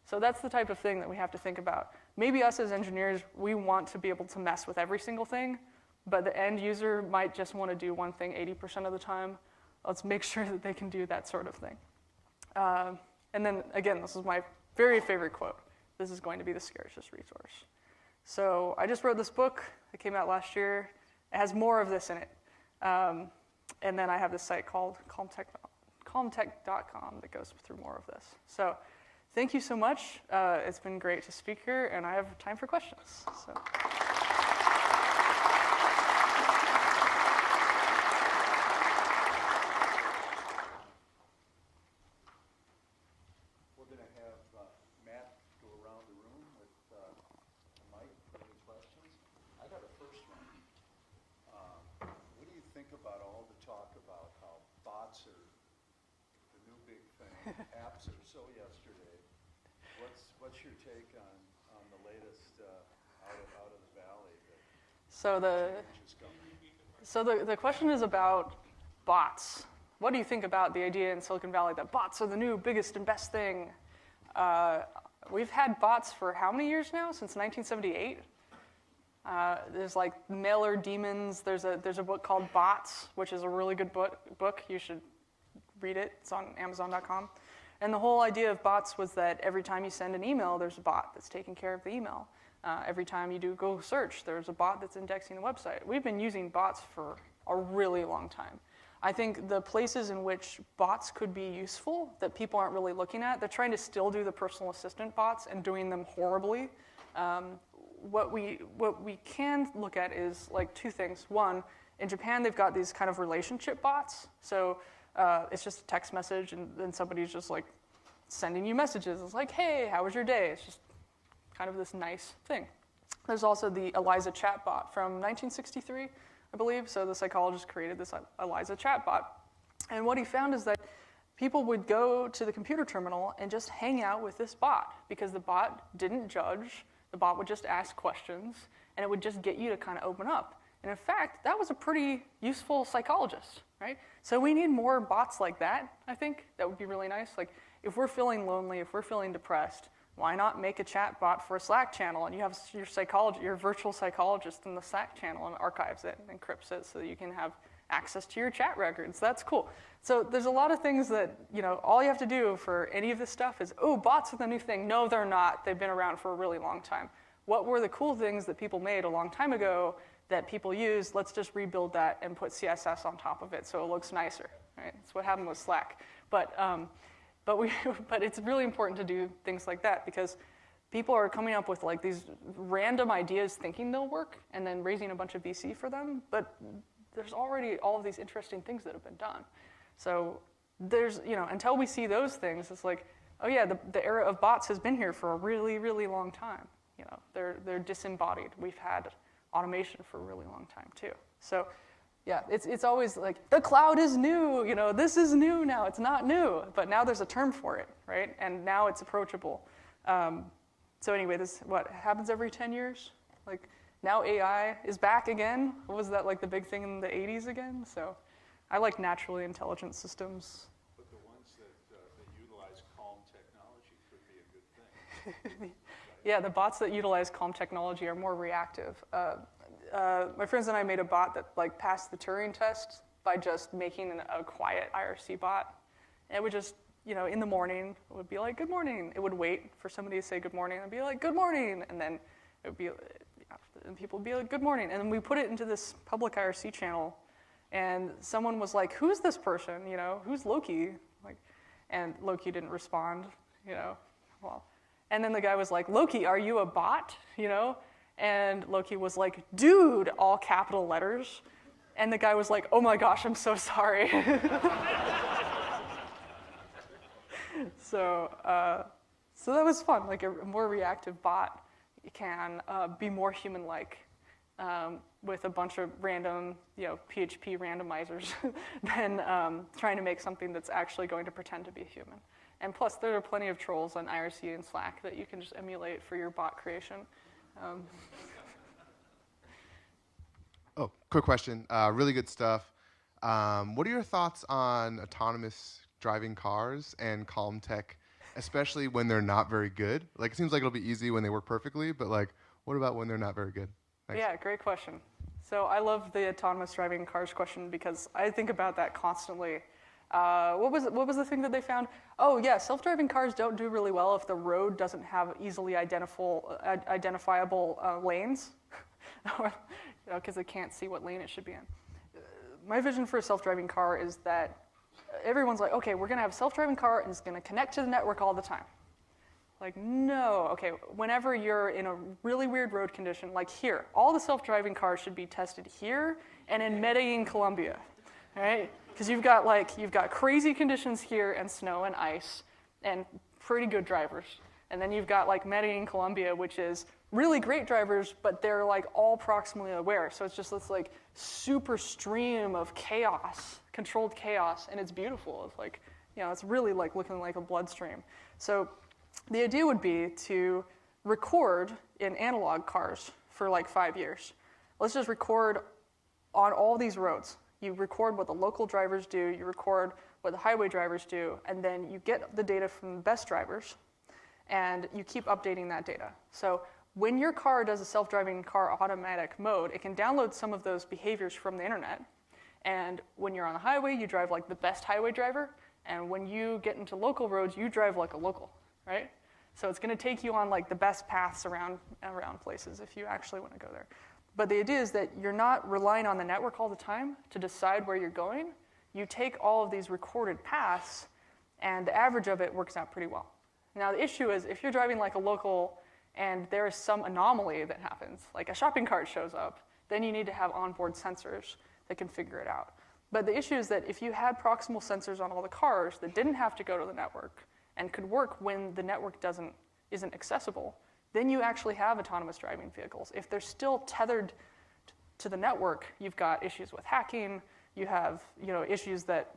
So that's the type of thing that we have to think about. Maybe us as engineers, we want to be able to mess with every single thing, but the end user might just want to do one thing 80% of the time. Let's make sure that they can do that sort of thing. And then, again, this is my very favorite quote. This is going to be the scarcest resource. So I just wrote this book. It came out last year. It has more of this in it. And then I have this site called calmtech.com that goes through more of this. So thank you so much. It's been great to speak here, and I have time for questions. So. Apps are so yesterday. What's your take on the latest out of the valley? So the question is about bots. What do you think about the idea in Silicon Valley that bots are the new biggest and best thing? We've had bots for how many years now? Since 1978. There's like mailer demons. There's a book called Bots, which is a really good book. You should read it. It's on Amazon.com. And the whole idea of bots was that every time you send an email, there's a bot that's taking care of the email. Every time you do Google search, there's a bot that's indexing the website. We've been using bots for a really long time. I think the places in which bots could be useful that people aren't really looking at, they're trying to still do the personal assistant bots and doing them horribly. What we can look at is like two things. One, in Japan, they've got these kind of relationship bots. So it's just a text message, and then somebody's just like sending you messages. It's like, hey, how was your day? It's just kind of this nice thing. There's also the Eliza chatbot from 1963, I believe. So the psychologist created this Eliza chatbot. And what he found is that people would go to the computer terminal and just hang out with this bot because the bot didn't judge. The bot would just ask questions, and it would just get you to kind of open up. And in fact, that was a pretty useful psychologist, right? So we need more bots like that, I think. That would be really nice. Like, if we're feeling lonely, if we're feeling depressed, why not make a chat bot for a Slack channel, and you have your virtual psychologist in the Slack channel and archives it and encrypts it so that you can have access to your chat records. That's cool. So there's a lot of things that, all you have to do for any of this stuff is, oh, bots are the new thing. No, they're not. They've been around for a really long time. What were the cool things that people made a long time ago that people use? Let's just rebuild that and put CSS on top of it so it looks nicer, right? That's what happened with Slack. But it's really important to do things like that because people are coming up with like these random ideas thinking they'll work and then raising a bunch of VC for them. But there's already all of these interesting things that have been done. So there's, until we see those things, it's like, oh yeah, the era of bots has been here for a really, really long time. They're disembodied. We've had automation for a really long time too. So yeah, it's always like, the cloud is new, this is new now. It's not new, but now there's a term for it, right? And now it's approachable. So anyway, this what happens every 10 years? Like, now AI is back again. What was that, like the big thing in the 80s again? So I like naturally intelligent systems. But the ones that utilize calm technology could be a good thing. Yeah, the bots that utilize calm technology are more reactive. My friends and I made a bot that like passed the Turing test by just making a quiet IRC bot. And it would just, in the morning, it would be like, good morning. It would wait for somebody to say good morning and be like, good morning. And then it would be, and people would be like, good morning. And then we put it into this public IRC channel. And someone was like, who's this person? Who's Loki? And Loki didn't respond, well. And then the guy was like, Loki, are you a bot? And Loki was like, dude, all capital letters. And the guy was like, oh my gosh, I'm so sorry. So that was fun. Like a more reactive bot can be more human-like with a bunch of random, PHP randomizers than trying to make something that's actually going to pretend to be human. And plus, there are plenty of trolls on IRC and Slack that you can just emulate for your bot creation. Oh, quick question. Really good stuff. What are your thoughts on autonomous driving cars and calm tech, especially when they're not very good? Like, it seems like it'll be easy when they work perfectly, but like, what about when they're not very good? Thanks. Yeah, great question. So I love the autonomous driving cars question because I think about that constantly. What was the thing that they found? Oh yeah, self-driving cars don't do really well if the road doesn't have easily identifiable lanes, because it can't see what lane it should be in. My vision for a self-driving car is that everyone's like, okay, we're gonna have a self-driving car and it's gonna connect to the network all the time. Like, no, okay, whenever you're in a really weird road condition, like here, all the self-driving cars should be tested here and in Medellin, Colombia, all right? Because you've got crazy conditions here and snow and ice and pretty good drivers. And then you've got like Medellin, Colombia, which is really great drivers, but they're like all proximally aware. So it's just this like super stream of chaos, controlled chaos, and it's beautiful. It's like, it's really like looking like a bloodstream. So the idea would be to record in analog cars for like 5 years. Let's just record on all these roads. You record what the local drivers do, you record what the highway drivers do, and then you get the data from the best drivers, and you keep updating that data. So when your car does a self-driving car automatic mode, it can download some of those behaviors from the internet, and when you're on the highway, you drive like the best highway driver, and when you get into local roads, you drive like a local, right? So it's gonna take you on like the best paths around places if you actually wanna go there. But the idea is that you're not relying on the network all the time to decide where you're going. You take all of these recorded paths, and the average of it works out pretty well. Now, the issue is if you're driving like a local and there is some anomaly that happens, like a shopping cart shows up, then you need to have onboard sensors that can figure it out. But the issue is that if you had proximal sensors on all the cars that didn't have to go to the network and could work when the network isn't accessible, then you actually have autonomous driving vehicles. If they're still tethered to the network, you've got issues with hacking. You have issues that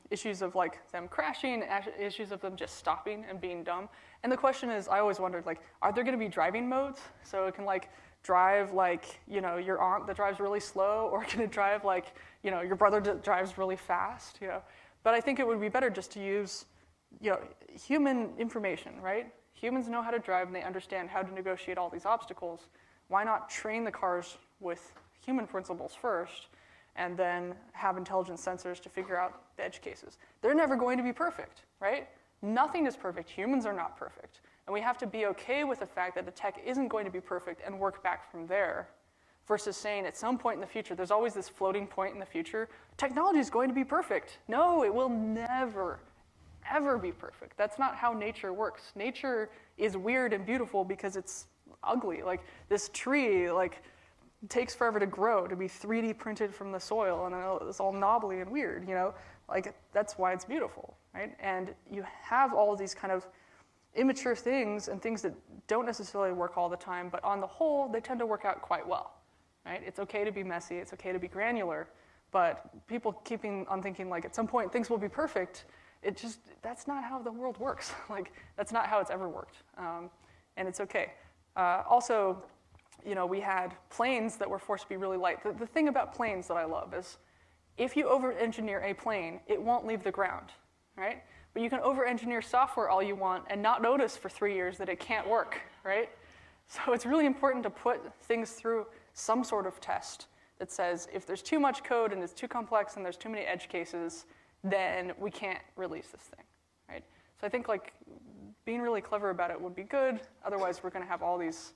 issues of like them crashing, issues of them just stopping and being dumb. And the question is, I always wondered, like, are there going to be driving modes? So it can like drive like, you know, your aunt that drives really slow, or can it drive like, you know, your brother that drives really fast, you know? But I think it would be better just to use, you know, human information, right? Humans know how to drive and they understand how to negotiate all these obstacles. Why not train the cars with human principles first, and then have intelligent sensors to figure out the edge cases? They're never going to be perfect, right? Nothing is perfect. Humans are not perfect. And we have to be okay with the fact that the tech isn't going to be perfect and work back from there, versus saying at some point in the future, there's always this floating point in the future, technology is going to be perfect. No, it will never, ever be perfect. That's not how nature works. Nature is weird and beautiful because it's ugly. Like this tree, like, it takes forever to grow, to be 3D printed from the soil, and it's all knobbly and weird, you know? Like, that's why it's beautiful, right? And you have all of these kind of immature things and things that don't necessarily work all the time, but on the whole, they tend to work out quite well, right? It's okay to be messy, it's okay to be granular, but people keeping on thinking, like, at some point, things will be perfect, that's not how the world works. Like, that's not how it's ever worked, and it's okay. Also, you know, we had planes that were forced to be really light. The thing about planes that I love is if you over-engineer a plane, it won't leave the ground, right? But you can over-engineer software all you want and not notice for 3 years that it can't work, right? So it's really important to put things through some sort of test that says if there's too much code and it's too complex and there's too many edge cases, then we can't release this thing, right? So I think like being really clever about it would be good. Otherwise, we're going to have all these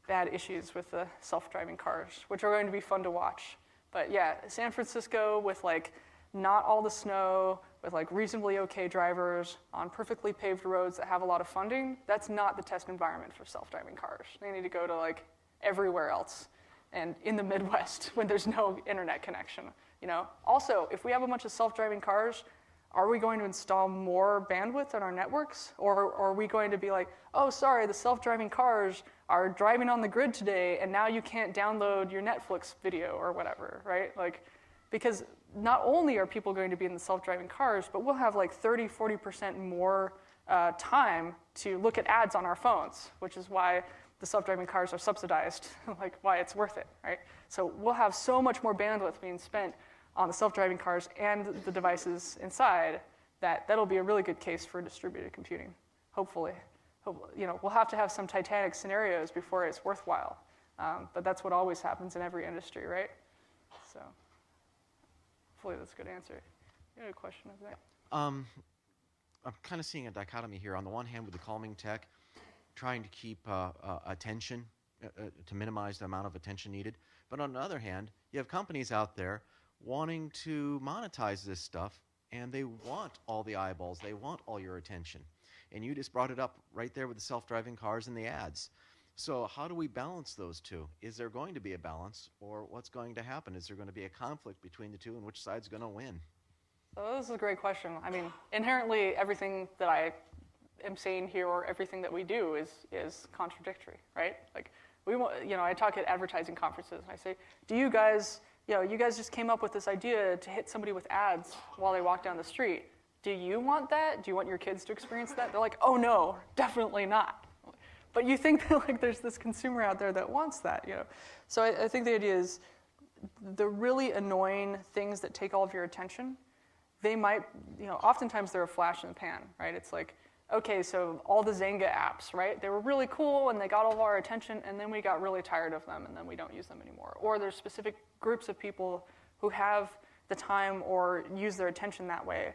bad issues with the self-driving cars, which are going to be fun to watch. But yeah, San Francisco with like not all the snow, with like reasonably okay drivers on perfectly paved roads that have a lot of funding, that's not the test environment for self-driving cars. They need to go to like everywhere else and in the Midwest when there's no internet connection, you know? Also, if we have a bunch of self-driving cars, are we going to install more bandwidth on our networks? Or are we going to be like, oh, sorry, the self-driving cars are driving on the grid today, and now you can't download your Netflix video or whatever, right? Like, because not only are people going to be in the self-driving cars, but we'll have like 30, 40% more time to look at ads on our phones, which is why the self-driving cars are subsidized, like why it's worth it, right? So we'll have so much more bandwidth being spent on the self-driving cars and the devices inside that'll be a really good case for distributed computing, hopefully. You know, we'll have to have some Titanic scenarios before it's worthwhile, but that's what always happens in every industry, right? So hopefully that's a good answer. You had a question over there? I'm kind of seeing a dichotomy here. On the one hand, with the calming tech, trying to keep attention, to minimize the amount of attention needed. But on the other hand, you have companies out there wanting to monetize this stuff, and they want all the eyeballs, they want all your attention. And you just brought it up right there with the self-driving cars and the ads. So how do we balance those two? Is there going to be a balance, or what's going to happen? Is there going to be a conflict between the two, and which side's going to win? So this is a great question. I mean, inherently, everything that I am saying here or everything that we do is contradictory, right? Like, we want, you know, I talk at advertising conferences, and I say, do you guys, you know, you guys just came up with this idea to hit somebody with ads while they walk down the street. Do you want that? Do you want your kids to experience that? They're like, oh no, definitely not. But you think that like there's this consumer out there that wants that, you know? So I think the idea is the really annoying things that take all of your attention, they might, you know, oftentimes they're a flash in the pan, right? It's like, okay, so all the Zynga apps, right? They were really cool and they got all of our attention, and then we got really tired of them and then we don't use them anymore. Or there's specific groups of people who have the time or use their attention that way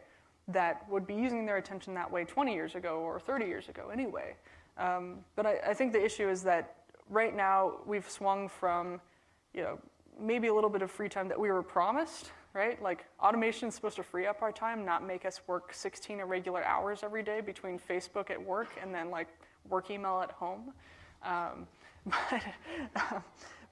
that would be using their attention that way 20 years ago or 30 years ago anyway. But I think the issue is that right now we've swung from, you know, maybe a little bit of free time that we were promised, right? Like automation is supposed to free up our time, not make us work 16 irregular hours every day between Facebook at work and then like work email at home.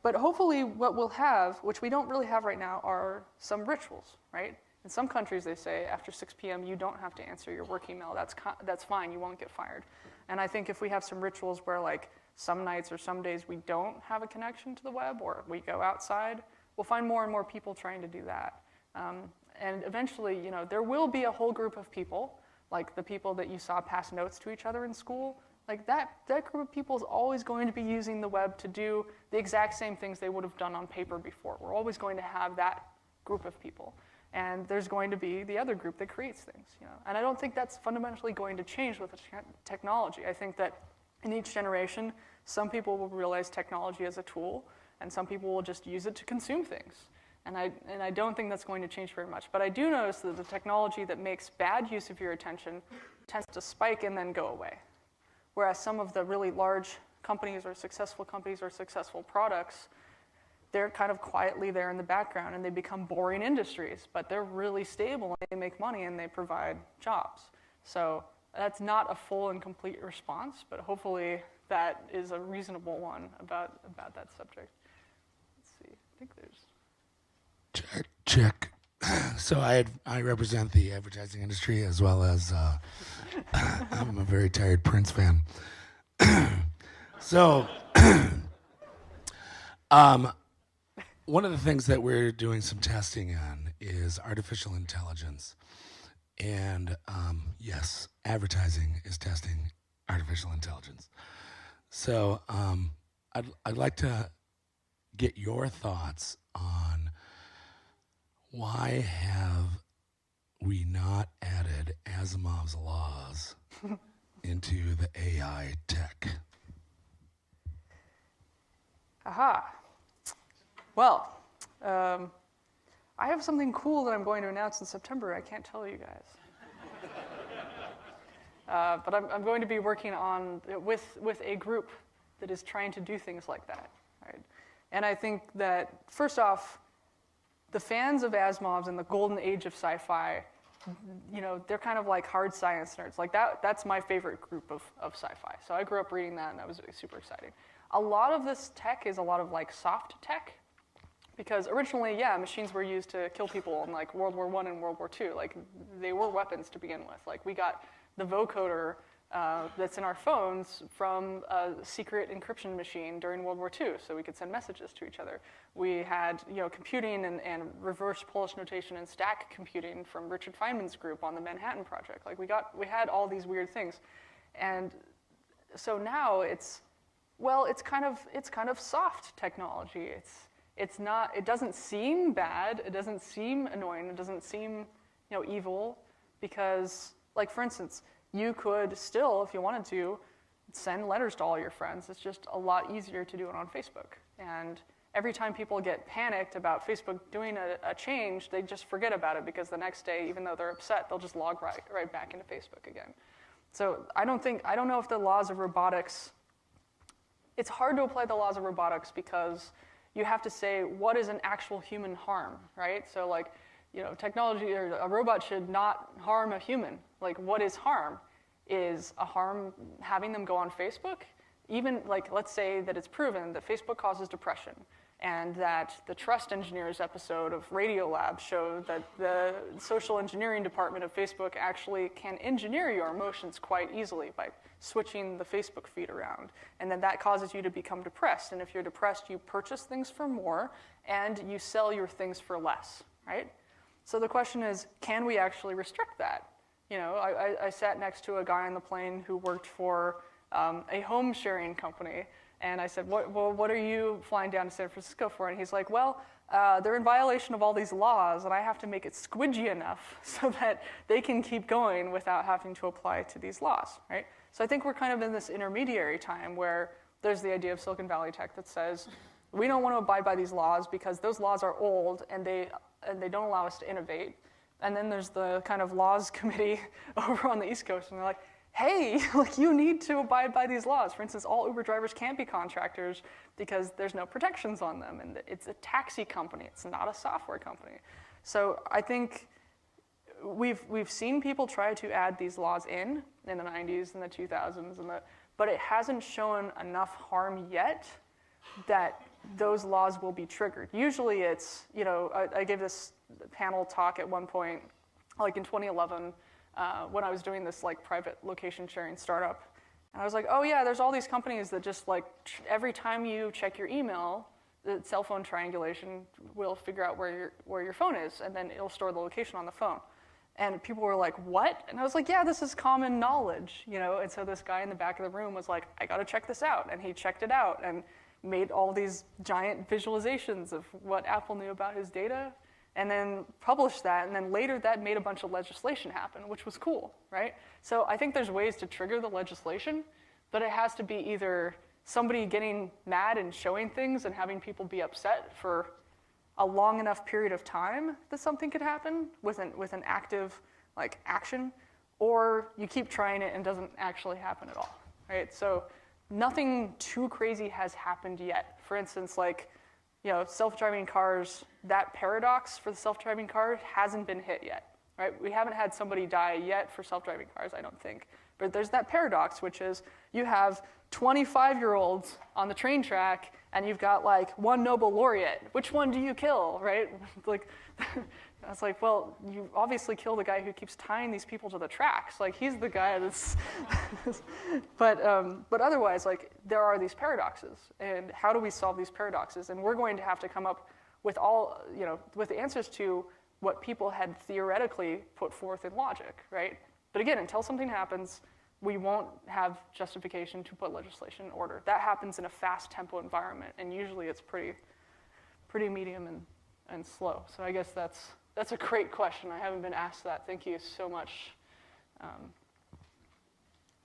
But hopefully what we'll have, which we don't really have right now, are some rituals, right? In some countries they say after 6 p.m. you don't have to answer your work email. That's fine, you won't get fired. And I think if we have some rituals where like some nights or some days we don't have a connection to the web or we go outside, we'll find more and more people trying to do that. And eventually, there will be a whole group of people, like the people that you saw pass notes to each other in school. Like that group of people is always going to be using the web to do the exact same things they would have done on paper before. We're always going to have that group of people. And there's going to be the other group that creates things. And I don't think that's fundamentally going to change with the technology. I think that in each generation, some people will realize technology as a tool, and some people will just use it to consume things. And I don't think that's going to change very much. But I do notice that the technology that makes bad use of your attention tends to spike and then go away. Whereas some of the really large companies or successful products, they're kind of quietly there in the background and they become boring industries, but they're really stable and they make money and they provide jobs. So that's not a full and complete response, but hopefully that is a reasonable one about that subject. Let's see, I think there's... Check. So I represent the advertising industry as well as I'm a very tired Prince fan. So one of the things that we're doing some testing on is artificial intelligence. And yes, advertising is testing artificial intelligence. So I'd like to get your thoughts on why have we not added Asimov's laws into the AI tech? Aha. Well, I have something cool that I'm going to announce in September. I can't tell you guys. But I'm going to be working on with a group that is trying to do things like that. Right? And I think that, first off, the fans of Asimov's and the golden age of sci-fi, they're kind of like hard science nerds. Like that's my favorite group of sci-fi. So I grew up reading that, and that was super exciting. A lot of this tech is a lot of like soft tech, because originally, machines were used to kill people in like World War I and World War II. Like they were weapons to begin with. Like we got the vocoder that's in our phones from a secret encryption machine during World War II, so we could send messages to each other. We had computing and reverse Polish notation and stack computing from Richard Feynman's group on the Manhattan Project. Like we had all these weird things, and so now it's kind of soft technology. It doesn't seem bad. It doesn't seem annoying. It doesn't seem evil, because like for instance, you could still, if you wanted to, send letters to all your friends. It's just a lot easier to do it on Facebook. And every time people get panicked about Facebook doing a change, they just forget about it, because the next day, even though they're upset, they'll just log right back into Facebook again. So I don't know if the laws of robotics, it's hard to apply the laws of robotics because you have to say what is an actual human harm, right? So like, technology or a robot should not harm a human. Like what is harm? Is a harm having them go on Facebook? Even like, let's say that it's proven that Facebook causes depression, and that the Trust Engineers episode of Radiolab showed that the social engineering department of Facebook actually can engineer your emotions quite easily by switching the Facebook feed around. And then that causes you to become depressed. And if you're depressed, you purchase things for more and you sell your things for less, right? So the question is, can we actually restrict that? I sat next to a guy on the plane who worked for a home sharing company, and I said, what are you flying down to San Francisco for? And he's like, well, they're in violation of all these laws, and I have to make it squidgy enough so that they can keep going without having to apply to these laws, right? So I think we're kind of in this intermediary time where there's the idea of Silicon Valley tech that says, we don't want to abide by these laws because those laws are old and they don't allow us to innovate. And then there's the kind of laws committee over on the East Coast, and they're like, hey, like you need to abide by these laws. For instance, all Uber drivers can't be contractors because there's no protections on them, and it's a taxi company. It's not a software company. So I think we've seen people try to add these laws in the 90s and the 2000s, but it hasn't shown enough harm yet that those laws will be triggered. Usually it's, I gave this panel talk at one point, like in 2011, when I was doing this like private location sharing startup. And I was like, oh yeah, there's all these companies that just like, every time you check your email, the cell phone triangulation will figure out where your phone is, and then it'll store the location on the phone. And people were like, what? And I was like, yeah, this is common knowledge, you know? And so this guy in the back of the room was like, I gotta check this out. And he checked it out and made all these giant visualizations of what Apple knew about his data, and then published that. And then later that made a bunch of legislation happen, which was cool, right? So I think there's ways to trigger the legislation, but it has to be either somebody getting mad and showing things and having people be upset for a long enough period of time that something could happen with an active like action, or you keep trying it and it doesn't actually happen at all, right? So nothing too crazy has happened yet. For instance, like, you know, self-driving cars, that paradox for the self-driving car hasn't been hit yet, right? We haven't had somebody die yet for self-driving cars, I don't think. But there's that paradox, which is you have 25-year-olds on the train track, and you've got like one Nobel laureate. Which one do you kill, right? Like, I was like, well, you obviously kill the guy who keeps tying these people to the tracks. Like, he's the guy that's. But otherwise, like, there are these paradoxes, and how do we solve these paradoxes? And we're going to have to come up with all, you know, with the answers to what people had theoretically put forth in logic, right? But again, until something happens, we won't have justification to put legislation in order. That happens in a fast tempo environment, and usually it's pretty medium and slow. So I guess that's a great question. I haven't been asked that. Thank you so much.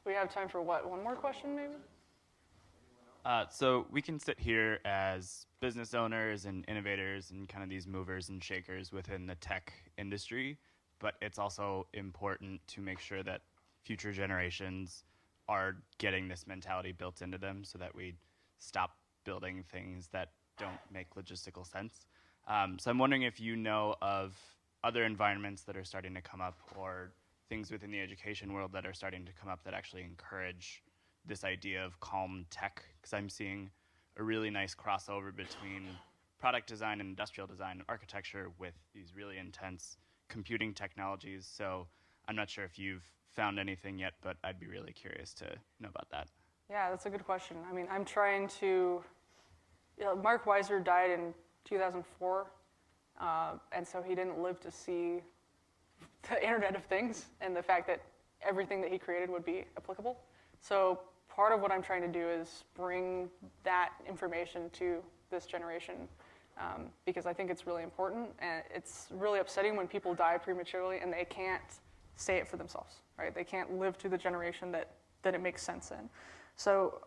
We have time for what? One more question, maybe? So we can sit here as business owners and innovators and kind of these movers and shakers within the tech industry, but it's also important to make sure that future generations are getting this mentality built into them so that we stop building things that don't make logistical sense. So I'm wondering if you know of other environments that are starting to come up, or things within the education world that are starting to come up that actually encourage this idea of calm tech, because I'm seeing a really nice crossover between product design and industrial design and architecture with these really intense computing technologies. So I'm not sure if you've found anything yet, but I'd be really curious to know about that. Yeah, that's a good question. I mean, I'm trying to, you know, Mark Weiser died in 2004, and so he didn't live to see the Internet of Things and the fact that everything that he created would be applicable. So part of what I'm trying to do is bring that information to this generation, because I think it's really important, and it's really upsetting when people die prematurely and they can't say it for themselves, right? They can't live to the generation that it makes sense in. So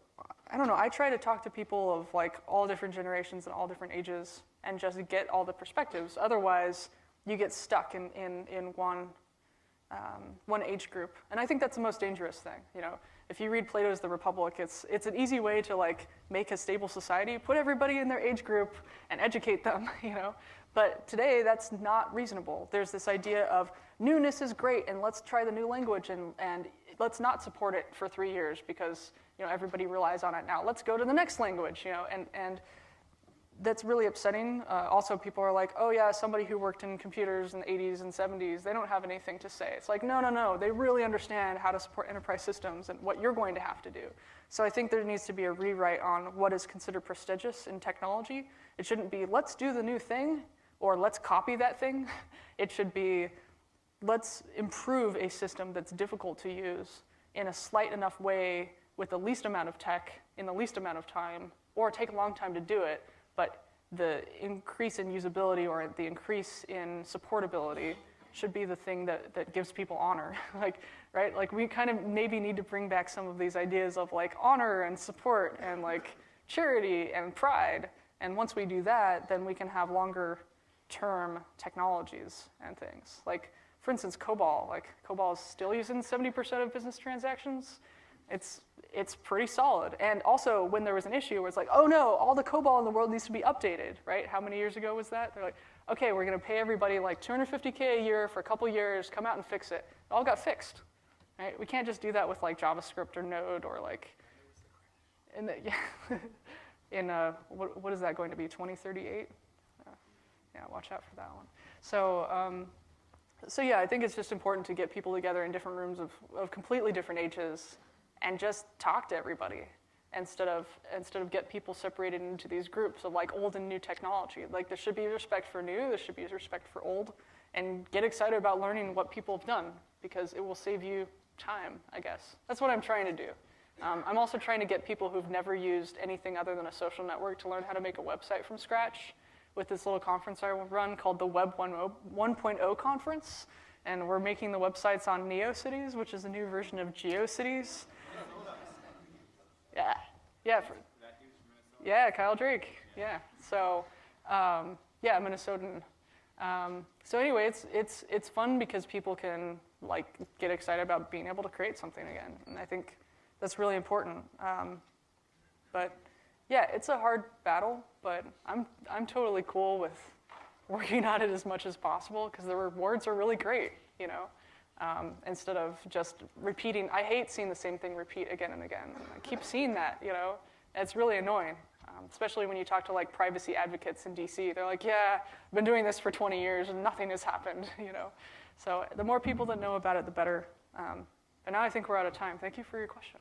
I don't know, I try to talk to people of like all different generations and all different ages and just get all the perspectives. Otherwise, you get stuck in one age group. And I think that's the most dangerous thing, you know? If you read Plato's The Republic, it's an easy way to like make a stable society, put everybody in their age group and educate them, you know? But today, that's not reasonable. There's this idea of newness is great, and let's try the new language, and let's not support it for 3 years because, you know, everybody relies on it now. Let's go to the next language, you know, and that's really upsetting. Also, people are like, oh yeah, somebody who worked in computers in the 80s and 70s, they don't have anything to say. It's like, no, they really understand how to support enterprise systems and what you're going to have to do. So I think there needs to be a rewrite on what is considered prestigious in technology. It shouldn't be, let's do the new thing, or let's copy that thing. It should be, let's improve a system that's difficult to use in a slight enough way with the least amount of tech in the least amount of time, or take a long time to do it, but the increase in usability or the increase in supportability should be the thing that gives people honor. Like, right? Like, we kind of maybe need to bring back some of these ideas of like honor and support and like charity and pride. And once we do that, then we can have longer term technologies and things. Like, for instance, COBOL. Like, COBOL is still used in 70% of business transactions. It's pretty solid. And also, when there was an issue where it's like, oh no, all the COBOL in the world needs to be updated, right? How many years ago was that? They're like, okay, we're going to pay everybody like $250K a year for a couple years, come out and fix it. It all got fixed, right? We can't just do that with like JavaScript or Node or like, what is that going to be, 2038? Yeah, watch out for that one. So yeah, I think it's just important to get people together in different rooms of completely different ages and just talk to everybody. instead of get people separated into these groups of like old and new technology. Like there should be respect for new, there should be respect for old, and get excited about learning what people have done because it will save you time, I guess. That's what I'm trying to do. I'm also trying to get people who've never used anything other than a social network to learn how to make a website from scratch with this little conference I run called the Web 1.0 conference. And we're making the websites on NeoCities, which is a new version of GeoCities. Yeah, yeah, yeah, Kyle Drake, yeah. So, yeah, Minnesotan. So anyway, it's fun because people can like get excited about being able to create something again, and I think that's really important. But yeah, it's a hard battle, but I'm totally cool with working on it as much as possible because the rewards are really great, you know. Instead of just repeating, I hate seeing the same thing repeat again and again. I keep seeing that, you know. And it's really annoying, especially when you talk to like privacy advocates in DC. They're like, yeah, I've been doing this for 20 years and nothing has happened, you know. So the more people that know about it, the better. And now I think we're out of time. Thank you for your question.